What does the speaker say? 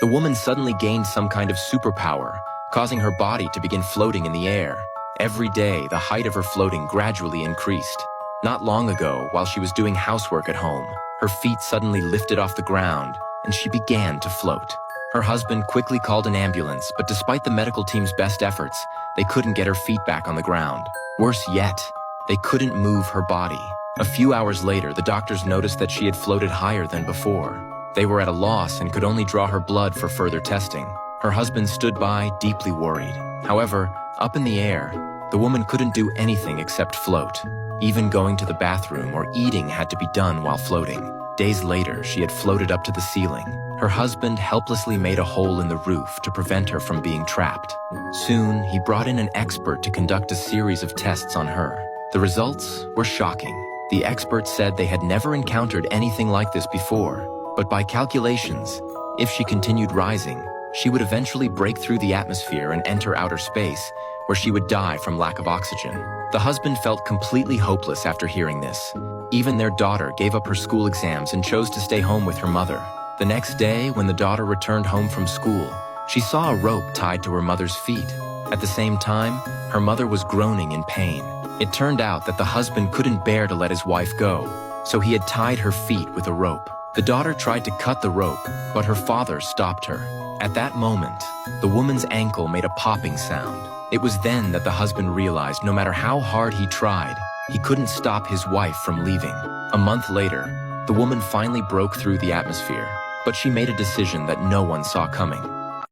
The woman suddenly gained some kind of superpower, causing her body to begin floating in the air. Every day, the height of her floating gradually increased. Not long ago, while she was doing housework at home, her feet suddenly lifted off the ground, and she began to float. Her husband quickly called an ambulance, but despite the medical team's best efforts, they couldn't get her feet back on the ground. Worse yet, they couldn't move her body. A few hours later, the doctors noticed that she had floated higher than before. They were at a loss and could only draw her blood for further testing. Her husband stood by, deeply worried. However, up in the air, the woman couldn't do anything except float. Even going to the bathroom or eating had to be done while floating. Days later, she had floated up to the ceiling. Her husband helplessly made a hole in the roof to prevent her from being trapped. Soon, he brought in an expert to conduct a series of tests on her. The results were shocking. The experts said they had never encountered anything like this before. But by calculations, if she continued rising, she would eventually break through the atmosphere and enter outer space, where she would die from lack of oxygen. The husband felt completely hopeless after hearing this. Even their daughter gave up her school exams and chose to stay home with her mother. The next day, when the daughter returned home from school, she saw a rope tied to her mother's feet. At the same time, her mother was groaning in pain. It turned out that the husband couldn't bear to let his wife go, so he had tied her feet with a rope. The daughter tried to cut the rope, but her father stopped her. At that moment, the woman's ankle made a popping sound. It was then that the husband realized no matter how hard he tried, he couldn't stop his wife from leaving. A month later, the woman finally broke through the atmosphere, but she made a decision that no one saw coming.